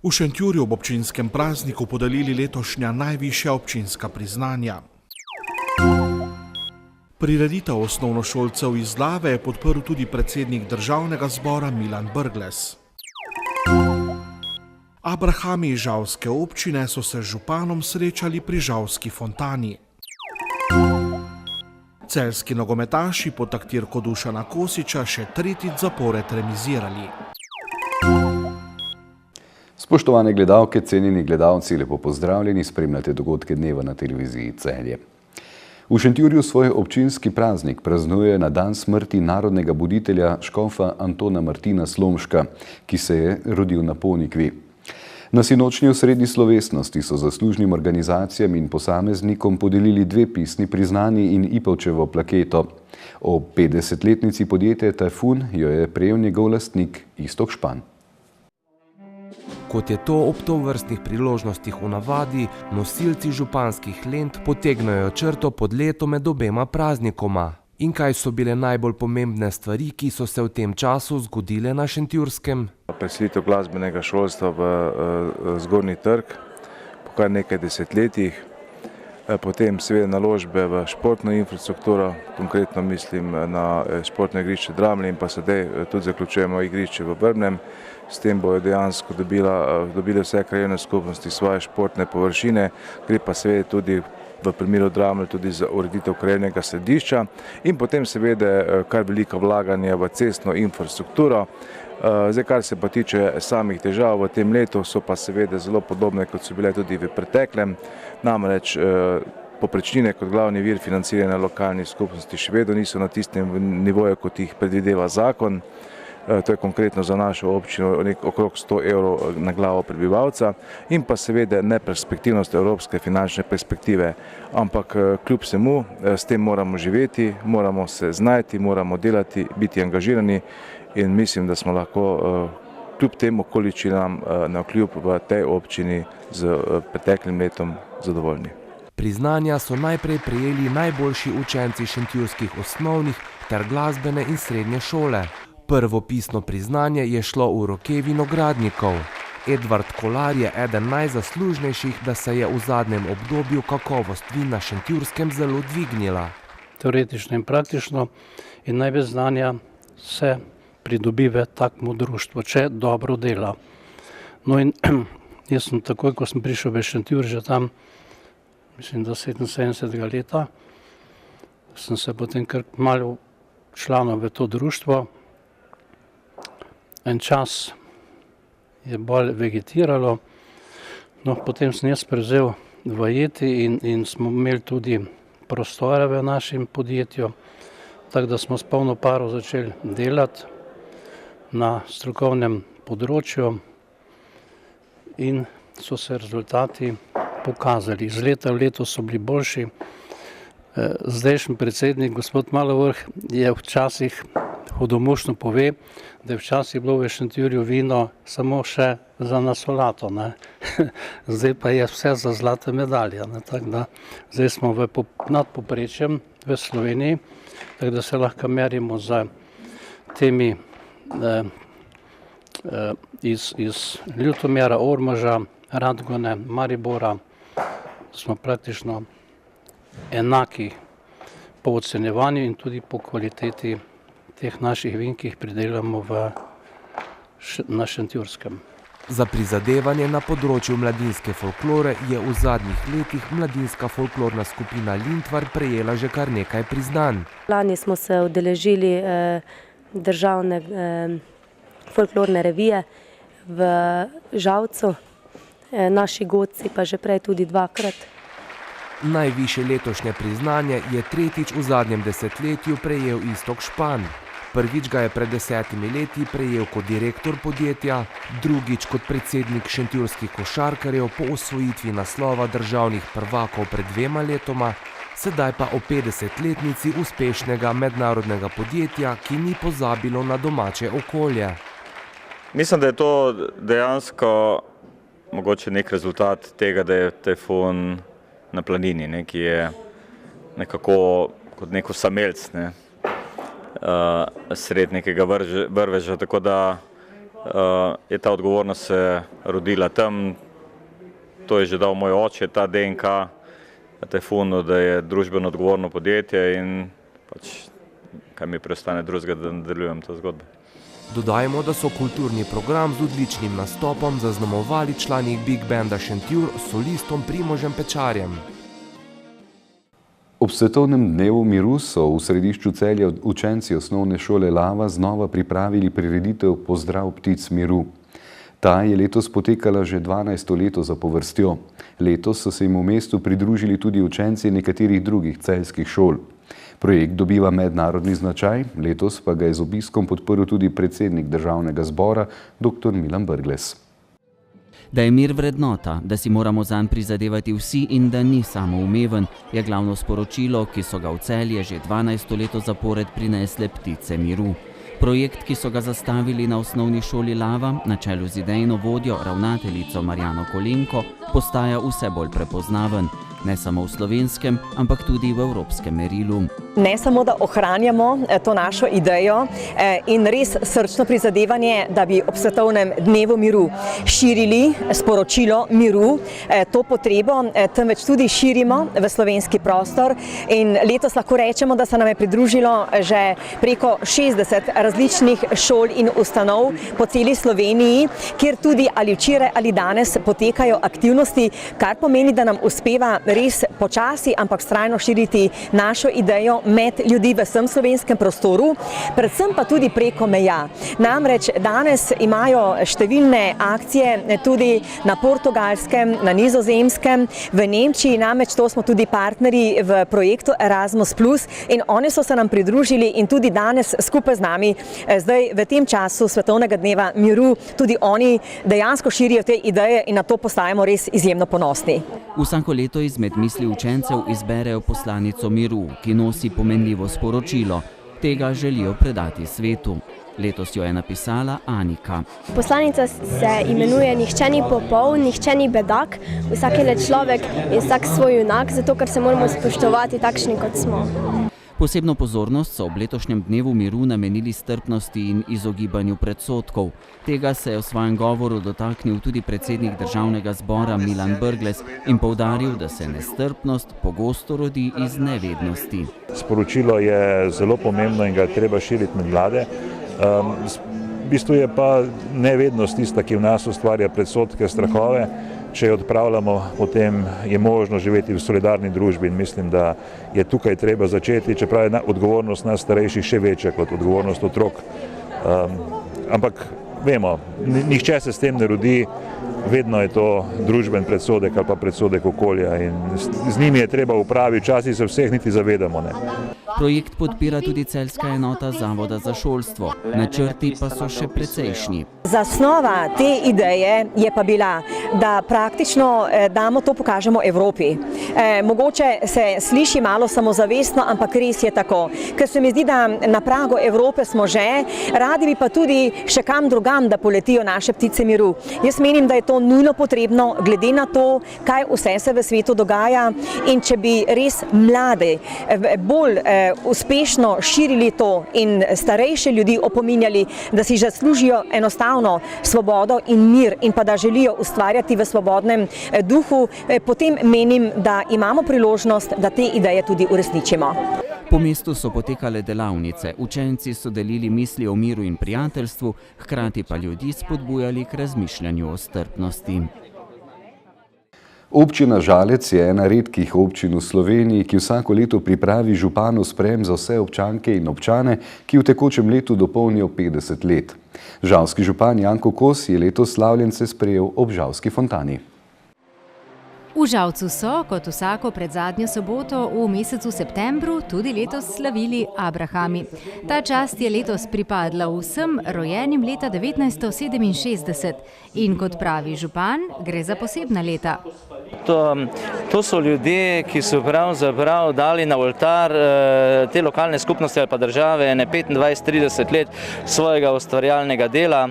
V Šentjurju ob občinskem prazniku podelili letošnja najvišja občinska priznanja. Prireditev osnovnošolcev iz Lave je podprl tudi predsednik državnega zbora Milan Brglez. Abrahami iz žalske občine so se z županom srečali pri žalski fontani. Celjski nogometaši pod taktirko Dušana Kosiča še tretjič zapored remizirali. Spoštovane gledalke, cenjeni gledalci, lepo pozdravljeni, spremljate dogodke dneva na televiziji Celje. V Šentjurju svoj občinski praznik praznuje na dan smrti narodnega buditelja škofa Antona Martina Slomška, ki se je rodil na Ponikvi. Na sinočnji osrednji slovesnosti so zaslužnim organizacijam in posameznikom podelili dve pisni priznanji in Ipavčevo plaketo. Ob 50-letnici podjetja Tajfun jo je prejel njegov lastnik Iztok Špan. Kot je to ob tovrstnih priložnostih v navadi, nosilci županskih lent potegnejo črto pod leto med obema praznikoma. In kaj so bile najbolj pomembne stvari, ki so se v tem času zgodile na Šentjurskem? Preselitev glasbenega šolstva v Zgornji trg po kar nekaj desetletjih, potem seveda naložbe v športno infrastrukturo, konkretno mislim na športno igrišče Dramlje in pa sedaj tudi zaključujemo igrišče v Vrbnem. S tem bojo dejansko dobile vse krajevne skupnosti svoje športne površine, gre pa seveda tudi v primeru Dramlje tudi za ureditev krajevnega središča in potem seveda kar velika vlaganja v cestno infrastrukturo. Zdaj, kar se pa tiče samih težav v tem letu, so pa seveda zelo podobne, kot so bile tudi v preteklem, namreč povprečnine kot glavni vir financiranja lokalnih skupnosti še vedno niso na tistem nivoju, kot jih predvideva zakon. To je konkretno za našo občino okrog 100 evrov na glavo prebivalca in pa seveda neperspektivnost evropske finančne perspektive. Ampak kljub vsemu s tem moramo živeti, moramo se znajti, moramo delati, biti angažirani in mislim, da smo lahko kljub temu količinam navkljub v tej občini z preteklim letom zadovoljni. Priznanja so najprej prejeli najboljši učenci šentjurskih osnovnih ter glasbene in srednje šole. Prvo pisno priznanje je šlo v roke vinogradnikov. Edvard Kolar je eden najzaslužnejših, da se je v zadnjem obdobju kakovost vin na Šentjurskem zelo dvignila. Teoretično in praktično in največ znanja se pridobi v takmo društvo, če dobro dela. No in jaz sem takoj, ko sem prišel v Šentjur, že tam, mislim, da 77. leta, sem se potem kar malo članil v to društvo. En čas je bolj vegetiralo, no potem sem jaz prevzel vajeti in smo imeli tudi prostore v našem podjetju, tako da smo s polno paro začeli delati na strokovnem področju in so se rezultati pokazali. Iz leta v leto so bili boljši. Zdajšnji predsednik, gospod Malovrh, je včasih hudomušno pove, da je včasih bilo v Šentjurju vino samo še za nasolato, ne. Zdaj pa je vse za zlate medalje, ne. Tako da zdaj smo nad povprečjem v Sloveniji, tako da se lahko merimo z temi iz Ljutomera, Ormoža, Radgone, Maribora, smo praktično enaki po ocenjevanju in tudi po kvaliteti teh naših vin, ki jih pridelamo na Šentjurskem. Za prizadevanje na področju mladinske folklore je v zadnjih letih mladinska folklorna skupina Lintvar prejela že kar nekaj priznanj. Lani smo se udeležili državne folklorne revije v Žalcu, naši godci pa že prej tudi dvakrat. Najvišje letošnje priznanje je tretjič v zadnjem desetletju prejel Iztok Špan. Prvič ga je pred 10 leti prejel kot direktor podjetja, drugič kot predsednik šentjurskih košarkarjev po osvojitvi naslova državnih prvakov pred 2 letoma, sedaj pa o 50-letnici uspešnega mednarodnega podjetja, ki ni pozabilo na domače okolje. Mislim, da je to dejansko mogoče nek rezultat tega, da je Tajfun na planini, ki je nekako kot nek osamelc sred nekega vrveža, tako da je ta odgovornost se rodila tam. To je že dal moj oče, ta DNK Tajfunu, da je družbeno odgovorno podjetje in pač kaj mi preostane drugega, da nadaljujem to zgodbo. Dodajmo, da so kulturni program z odličnim nastopom zaznamovali člani Big Banda Šentjur s solistom Primožem Pečarjem. Ob svetovnem dnevu miru so v središču Celja učenci osnovne šole Lava znova pripravili prireditev Pozdrav ptic miru. Ta je letos potekala že 12. leto zapovrstjo. Letos so se jim v mestu pridružili tudi učenci nekaterih drugih celjskih šol. Projekt dobiva mednarodni značaj, letos pa ga je z obiskom podprl tudi predsednik Državnega zbora, dr. Milan Brglez. Da je mir vrednota, da si moramo zanj prizadevati vsi in da ni samoumeven, je glavno sporočilo, ki so ga v Celje že 12. leto zapored prinesle Ptice miru. Projekt, ki so ga zastavili na osnovni šoli Lava, na čelu z idejno vodjo, ravnateljico Marjano Kolenko, postaja vse bolj prepoznaven. Ne samo v slovenskem, ampak tudi v evropskem merilu. Ne samo, da ohranjamo to našo idejo in res srčno prizadevanje, da bi ob svetovnem dnevu miru širili sporočilo miru, to potrebo, temveč tudi širimo v slovenski prostor in letos lahko rečemo, da se nam je pridružilo že preko 60 različnih šol in ustanov po celi Sloveniji, kjer tudi ali včeraj ali danes potekajo aktivnosti, kar pomeni, da nam uspeva res počasi, ampak vztrajno širiti našo idejo med ljudi v vsem slovenskem prostoru, predvsem pa tudi preko meja. Namreč danes imajo številne akcije tudi na Portugalskem, na Nizozemskem, v Nemčiji, namreč to smo tudi partnerji v projektu Erasmus+, in oni so se nam pridružili in tudi danes skupaj z nami, zdaj v tem času svetovnega dneva miru, tudi oni dejansko širijo te ideje in na to postajamo res izjemno ponosni. Vsako leto izmed misli učencev izberejo poslanico miru, ki nosi pomenljivo sporočilo. Tega želijo predati svetu. Letos jo je napisala Anika. Poslanica se imenuje Nihče ni popoln, nihče ni bedak, vsak je le človek in vsak svoj junak, zato ker se moramo spoštovati takšni, kot smo. Posebno pozornost so ob letošnjem dnevu miru namenili strpnosti in izogibanju predsodkov. Tega se je v svojem govoru dotaknil tudi predsednik Državnega zbora Milan Brglez in poudaril, da se nestrpnost pogosto rodi iz nevednosti. Sporočilo je zelo pomembno in ga je treba širiti med mlade. V bistvu je pa nevednost tista, ki v nas ustvarja predsodke, strahove. Če jo odpravljamo, potem je možno živeti v solidarni družbi in mislim, da je tukaj treba začeti, čeprav je odgovornost nas starejših še večja kot odgovornost otrok. Ampak vemo, nihče se s tem ne rodi, vedno je to družben predsodek ali pa predsodek okolja in z njimi je treba upraviti, včasih se vseh niti zavedamo. Ne. Projekt podpira tudi celjska enota Zavoda za šolstvo. Načrti pa so še precejšnji. Zasnova te ideje je pa bila, da praktično damo to pokažemo Evropi. Mogoče se sliši malo samozavestno, ampak res je tako. Ker se mi zdi, da na pragu Evrope smo že, radi bi pa tudi še kam drugam, da poletijo naše ptice miru. Jaz menim, da je to nujno potrebno, glede na to, kaj vse se v svetu dogaja in če bi res mlade bolj uspešno širili to in starejše ljudi opominjali, da si zaslužijo enostavno svobodo in mir in pa da želijo ustvarjati v svobodnem duhu, potem menim, da imamo priložnost, da te ideje tudi uresničimo. Po mestu so potekale delavnice, učenci so delili misli o miru in prijateljstvu, hkrati pa ljudi spodbujali k razmišljanju o strpnosti. Občina Žalec je ena redkih občin v Sloveniji, ki vsako leto pripravi županov sprejem za vse občanke in občane, ki v tekočem letu dopolnijo 50 let. Žalski župan Janko Kos je letos slavljence sprejel ob Žalski fontani. V Žalcu so, kot vsako predzadnjo soboto v mesecu septembru, tudi letos slavili abrahami. Ta čast je letos pripadla vsem rojenim leta 1967 in kot pravi župan, gre za posebna leta. To so ljudje, ki so pravzaprav dali na oltar te lokalne skupnosti ali pa države 25-30 let svojega ustvarjalnega dela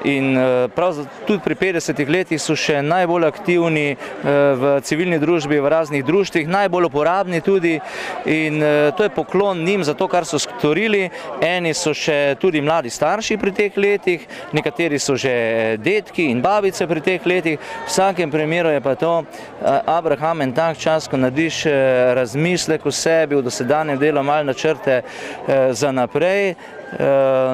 in prav tudi pri 50 letih so še najbolj aktivni aktivni v civilni družbi, v raznih društvih, najbolj uporabni tudi in to je poklon njim za to, kar so storili. Eni so še tudi mladi starši pri teh letih, nekateri so že dedki in babice pri teh letih. V vsakem primeru je pa to Abraham en tak čas, ko narediš razmislek o sebi, v dosedanjem delu malo načrte za naprej.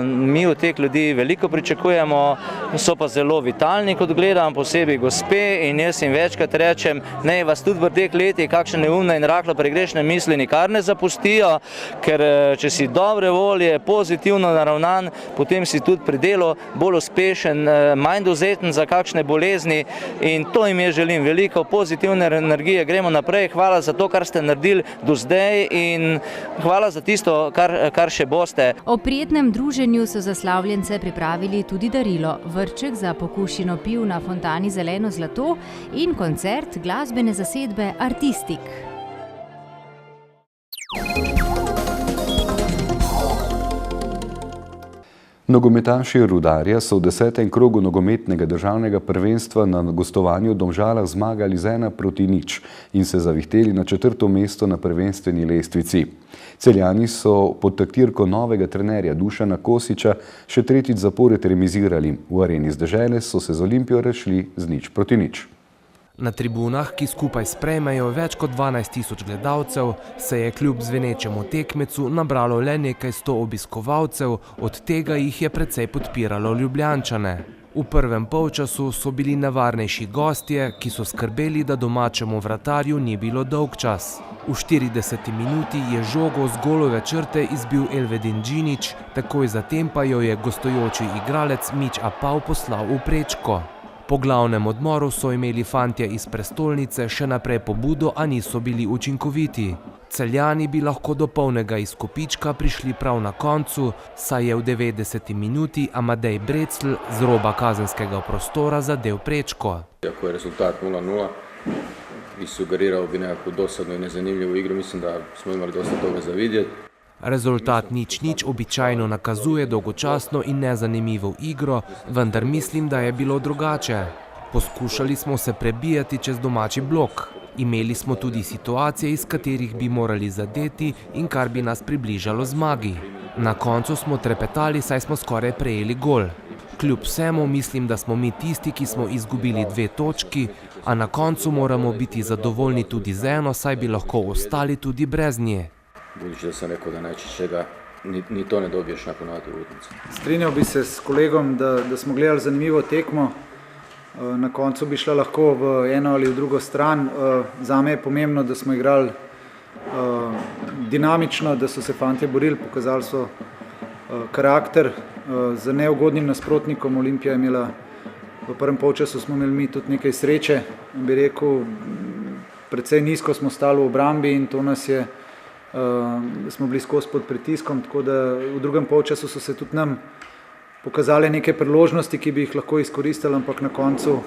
Mi od teh ljudi veliko pričakujemo, so pa zelo vitalni, kot gledam, posebej gospe, in jaz jim večkrat rečem, naj vas tudi v teh letih kakšne neumne in rahlo pregrešne misli nikar ne zapustijo, ker če si dobre volje, pozitivno naravnan, potem si tudi pri delu bolj uspešen, manj dovzeten za kakšne bolezni, in to jim jaz želim, veliko pozitivne energije. Gremo naprej, hvala za to, kar ste naredili do zdaj, in hvala za tisto, kar še boste. Ob prijetnem druženju so za slavljence pripravili tudi darilo, vrček za pokušino piv na fontani Zeleno zlato in koncert glasbene zasedbe Artistik. Nogometaši Rudarja so v 10. krogu nogometnega državnega prvenstva na gostovanju v Domžalah zmagali z 1-0 in se zavihteli na 4. mesto na prvenstveni lestvici. Celjani so pod taktirko novega trenerja Dušana Kosiča še tretjič zapored remizirali. V areni z Dežele so se z Olimpijo razšli z 0-0. Na tribunah, ki skupaj sprejmejo več kot 12.000 gledalcev, se je kljub zvenečemu tekmecu nabralo le nekaj 100 obiskovalcev, od tega jih je precej podpiralo Ljubljančane. V prvem polčasu so bili nevarnejši gostje, ki so skrbeli, da domačemu vratarju ni bilo dolgčas. V 40 minuti je žogo z golove črte izbil Elvedin Džinić, takoj zatem pa jo je gostujoči igralec Mić Apav poslal v prečko. Po glavnem odmoru so imeli fantje iz prestolnice še naprej pobudo, a niso bili učinkoviti. Celjani bi lahko do polnega izkupička prišli prav na koncu, saj je v 90. minuti Amadej Brecl z roba kazenskega prostora zadel prečko. Ako je rezultat 0-0 i sugerirao bi nekakvu dosadnu i nezanimljivu igru, mislim da smo imali dosta toga za vidjeti. Rezultat 0-0 običajno nakazuje dolgočasno in nezanimivo igro, vendar mislim, da je bilo drugače. Poskušali smo se prebijati čez domači blok. Imeli smo tudi situacije, iz katerih bi morali zadeti in kar bi nas približalo zmagi. Na koncu smo trepetali, saj smo skoraj prejeli gol. Kljub vsemu mislim, da smo mi tisti, ki smo izgubili 2 točki, a na koncu moramo biti zadovoljni tudi z eno, saj bi lahko ostali tudi brez nje. Budući da sam rekao da najčešćega ni to ne dobiješ nakon ovakve utakmice. Strinjal bi se s kolegom, da smo gledali zanimivo tekmo. Na koncu bi šla lahko v eno ali v drugo stran. Zame je pomembno, da smo igrali dinamično, da so se fantje borili, pokazali so karakter. Z neugodnim nasprotnikom Olimpija je imela, v prvem polčasu smo imeli mi tudi nekaj sreče. Bi rekel, precej nizko smo stali v obrambi in to nas je, smo bili skozi pod pritiskom, tako da v drugem polčasu so se tudi nam pokazale neke priložnosti, ki bi jih lahko izkoristili, ampak na koncu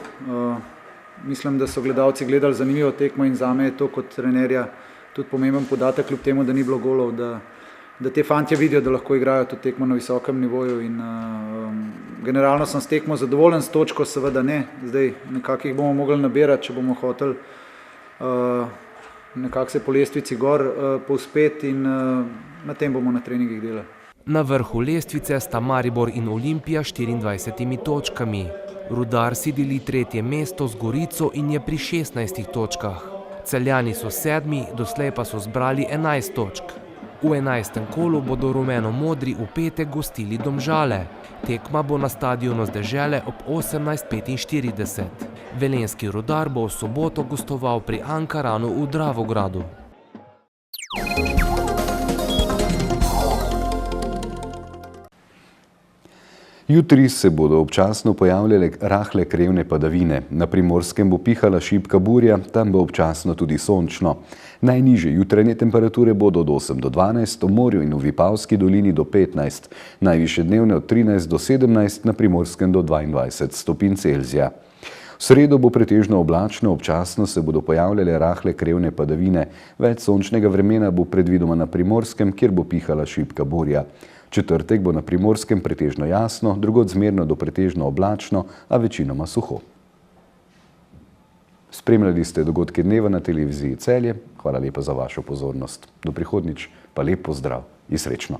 mislim, da so gledalci gledali zanimivo tekmo in zame je to kot trenerja tudi pomemben podatek, kljub temu, da ni bilo golov, da te fantje vidijo, da lahko igrajo to tekmo na visokem nivoju in generalno sem s tekmo zadovoljen, s točko seveda ne, zdaj nekako jih bomo mogli nabirati, če bomo hoteli nekako se po lestvici gor povzpeti in na tem bomo na treningih delali. Na vrhu lestvice sta Maribor in Olimpija 24 točkami. Rudar si deli 3. mesto z Gorico in je pri 16 točkah. Celjani so 7, doslej pa so zbrali 11 točk. V 11. kolu bodo rumeno-modri v petek gostili Domžale. Tekma bo na stadionu z Dežele ob 18:45. Velenjski Rudar bo v soboto gostoval pri Ankaranu v Dravogradu. Jutri se bodo občasno pojavljale rahle krevne padavine. Na Primorskem bo pihala šibka burja, tam bo občasno tudi sončno. Najnižje jutranje temperature bodo od 8 do 12, v morju in v Vipavski dolini do 15, najvišje dnevne od 13 do 17, na Primorskem do 22 stopinj Celzija. V sredo bo pretežno oblačno, občasno se bodo pojavljale rahle krevne padavine. Več sončnega vremena bo predvidoma na Primorskem, kjer bo pihala šibka burja. Četrtek bo na Primorskem pretežno jasno, drugod zmerno do pretežno oblačno, a večinoma suho. Spremljali ste dogodke dneva na televiziji Celje. Hvala lepa za vašo pozornost. Do prihodnjič pa lep pozdrav in srečno.